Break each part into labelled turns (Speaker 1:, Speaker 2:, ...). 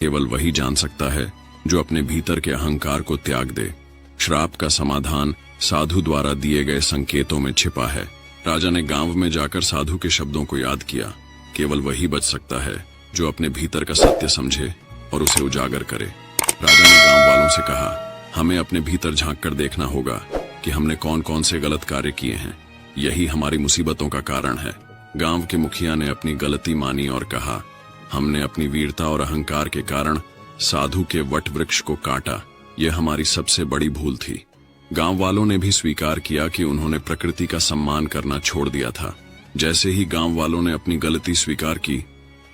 Speaker 1: केवल वही जान सकता है जो अपने भीतर के अहंकार को त्याग दे। श्राप का समाधान साधु द्वारा दिए गए संकेतों में छिपा है। राजा ने गांव में जाकर साधु के शब्दों को याद किया। केवल वही बच सकता है जो अपने भीतर का सत्य समझे और उसे उजागर करे। राजा ने गांव वालों से कहा, हमें अपने भीतर झांक कर देखना होगा कि हमने कौन कौन से गलत कार्य किए हैं। यही हमारी मुसीबतों का कारण है। गांव के मुखिया ने अपनी गलती मानी और कहा, हमने अपनी वीरता और अहंकार के कारण साधु के वट वृक्ष को काटा। यह हमारी सबसे बड़ी भूल थी। गांव वालों ने भी स्वीकार किया कि उन्होंने प्रकृति का सम्मान करना छोड़ दिया था। जैसे ही गांव वालों ने अपनी गलती स्वीकार की,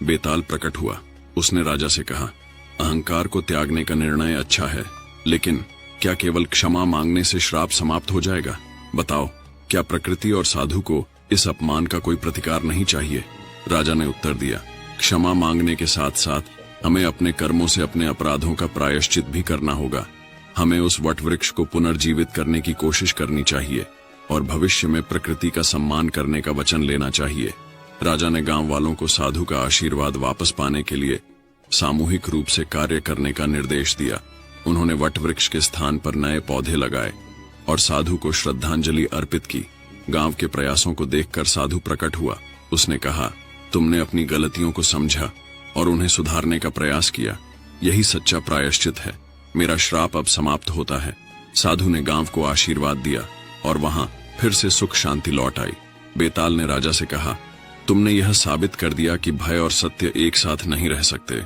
Speaker 1: बेताल प्रकट हुआ। उसने राजा से कहा, अहंकार को त्यागने का निर्णय अच्छा है, लेकिन क्या केवल क्षमा मांगने से श्राप समाप्त हो जाएगा? बताओ, क्या प्रकृति और साधु को इस अपमान का कोई प्रतिकार नहीं चाहिए? राजा ने उत्तर दिया, क्षमा मांगने के साथ साथ हमें अपने कर्मों से अपने अपराधों का प्रायश्चित भी करना होगा। हमें उस वट वृक्ष को पुनर्जीवित करने की कोशिश करनी चाहिए और भविष्य में प्रकृति का सम्मान करने का वचन लेना चाहिए। राजा ने गांव वालों को साधु का आशीर्वाद वापस पाने के लिए सामूहिक रूप से कार्य करने का निर्देश दिया। उन्होंने वट वृक्ष के स्थान पर नए पौधे लगाए और साधु को श्रद्धांजलि अर्पित की। गांव के प्रयासों को देखकर साधु प्रकट हुआ। उसने कहा, तुमने अपनी गलतियों को समझा और उन्हें सुधारने का प्रयास किया। यही सच्चा प्रायश्चित है। मेरा श्राप अब समाप्त होता है। साधु ने गांव को आशीर्वाद दिया और वहां फिर से सुख शांति लौट आई। बेताल ने राजा से कहा, तुमने यह साबित कर दिया कि भय और सत्य एक साथ नहीं रह सकते।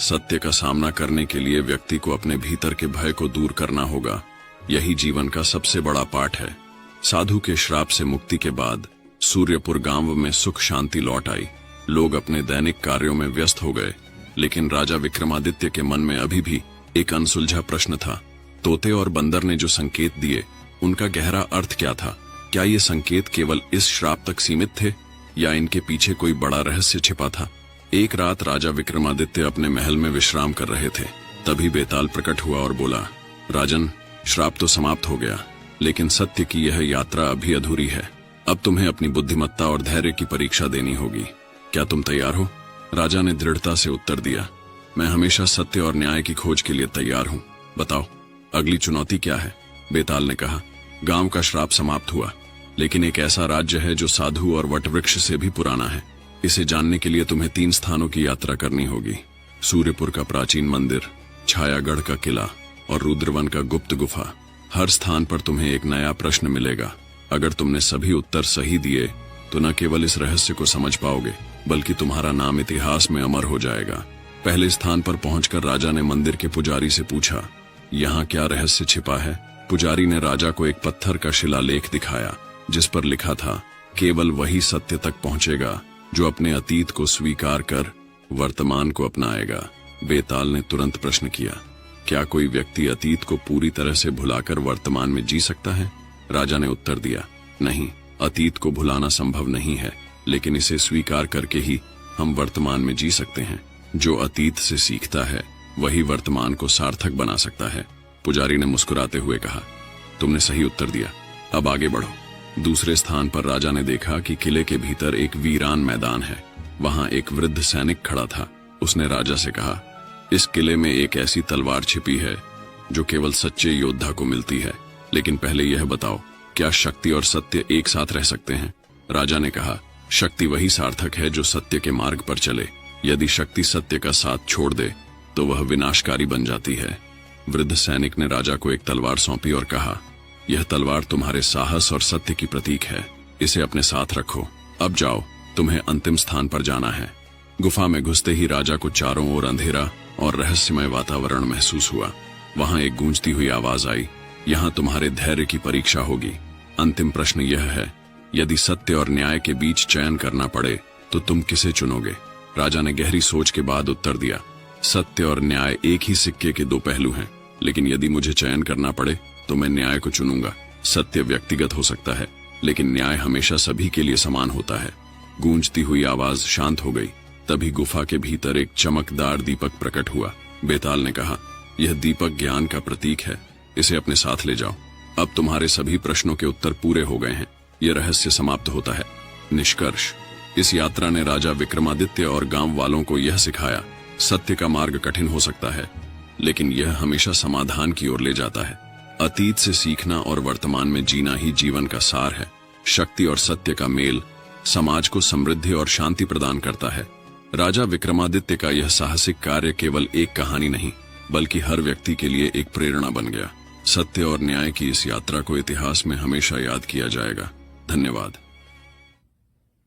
Speaker 1: सत्य का सामना करने के लिए व्यक्ति को अपने भीतर के भय को दूर करना होगा। यही जीवन का सबसे बड़ा पाठ है। साधु के श्राप से मुक्ति के बाद सूर्यपुर गांव में सुख शांति लौट आई। लोग अपने दैनिक कार्यों में व्यस्त हो गए, लेकिन राजा विक्रमादित्य के मन में अभी भी एक अनसुलझा प्रश्न था। तोते और बंदर ने जो संकेत दिए, उनका गहरा अर्थ क्या था? क्या ये संकेत केवल इस श्राप तक सीमित थे या इनके पीछे कोई बड़ा रहस्य छिपा था? एक रात राजा विक्रमादित्य अपने महल में विश्राम कर रहे थे। तभी बेताल प्रकट हुआ और बोला, राजन, श्राप तो समाप्त हो गया, लेकिन सत्य की यह यात्रा अभी अधूरी है। अब तुम्हें अपनी बुद्धिमत्ता और धैर्य की परीक्षा देनी होगी। क्या तुम तैयार हो? राजा ने दृढ़ता से उत्तर दिया, मैं हमेशा सत्य और न्याय की खोज के लिए तैयार हूँ। बताओ, अगली चुनौती क्या है? बेताल ने कहा, गांव का श्राप समाप्त हुआ, लेकिन एक ऐसा राज्य है जो साधु और वटवृक्ष से भी पुराना है। इसे जानने के लिए तुम्हें 3 स्थानों की यात्रा करनी होगी। सूर्यपुर का प्राचीन मंदिर, छायागढ़ का किला और रुद्रवन का गुप्त गुफा। हर स्थान पर तुम्हें एक नया प्रश्न मिलेगा। अगर तुमने सभी उत्तर सही दिए तो न केवल इस रहस्य को समझ पाओगे, बल्कि तुम्हारा नाम इतिहास में अमर हो जाएगा। पहले स्थान पर पहुंचकर राजा ने मंदिर के पुजारी से पूछा, यहाँ क्या रहस्य छिपा है? पुजारी ने राजा को एक पत्थर का शिलालेख दिखाया, जिस पर लिखा था, केवल वही सत्य तक पहुंचेगा जो अपने अतीत को स्वीकार कर वर्तमान को अपनाएगा। बेताल ने तुरंत प्रश्न किया, क्या कोई व्यक्ति अतीत को पूरी तरह से भुलाकर वर्तमान में जी सकता है? राजा ने उत्तर दिया, नहीं, अतीत को भुलाना संभव नहीं है, लेकिन इसे स्वीकार करके ही हम वर्तमान में जी सकते हैं। जो अतीत से सीखता है वही वर्तमान को सार्थक बना सकता है। पुजारी ने मुस्कुराते हुए कहा, तुमने सही उत्तर दिया, अब आगे बढ़ो। दूसरे स्थान पर राजा ने देखा कि किले के भीतर एक वीरान मैदान है। वहां एक वृद्ध सैनिक खड़ा था। उसने राजा से कहा, इस किले में एक ऐसी तलवार छिपी है जो केवल सच्चे योद्धा को मिलती है, लेकिन पहले यह बताओ, क्या शक्ति और सत्य एक साथ रह सकते हैं? राजा ने कहा, शक्ति वही सार्थक है जो सत्य के मार्ग पर चले। यदि शक्ति सत्य का साथ छोड़ दे तो वह विनाशकारी बन जाती है। वृद्ध सैनिक ने राजा को एक तलवार सौंपी और कहा, यह तलवार तुम्हारे साहस और सत्य की प्रतीक है। इसे अपने साथ रखो। अब जाओ, तुम्हें अंतिम स्थान पर जाना है। गुफा में घुसते ही राजा को चारों ओर अंधेरा और रहस्यमय वातावरण महसूस हुआ। वहां एक गूंजती हुई आवाज आई, यहाँ तुम्हारे धैर्य की परीक्षा होगी। अंतिम प्रश्न यह है, यदि सत्य और न्याय के बीच चयन करना पड़े तो तुम किसे चुनोगे? राजा ने गहरी सोच के बाद उत्तर दिया, सत्य और न्याय एक ही सिक्के के 2 पहलू हैं, लेकिन यदि मुझे चयन करना पड़े तो मैं न्याय को चुनूंगा। सत्य व्यक्तिगत हो सकता है, लेकिन न्याय हमेशा सभी के लिए समान होता है। गूंजती हुई आवाज शांत हो गई। तभी गुफा के भीतर एक चमकदार दीपक प्रकट हुआ। बेताल ने कहा, यह दीपक ज्ञान का प्रतीक है, इसे अपने साथ ले जाओ। अब तुम्हारे सभी प्रश्नों के उत्तर पूरे हो गए हैं। यह रहस्य समाप्त होता है। निष्कर्ष, इस यात्रा ने राजा विक्रमादित्य और गांव वालों को यह सिखाया सत्य का मार्ग कठिन हो सकता है, लेकिन यह हमेशा समाधान की ओर ले जाता है। अतीत से सीखना और वर्तमान में जीना ही जीवन का सार है। शक्ति और सत्य का मेल समाज को समृद्धि और शांति प्रदान करता है। राजा विक्रमादित्य का यह साहसिक कार्य केवल एक कहानी नहीं, बल्कि हर व्यक्ति के लिए एक प्रेरणा बन गया। सत्य और न्याय की इस यात्रा को इतिहास में हमेशा याद किया जाएगा। धन्यवाद।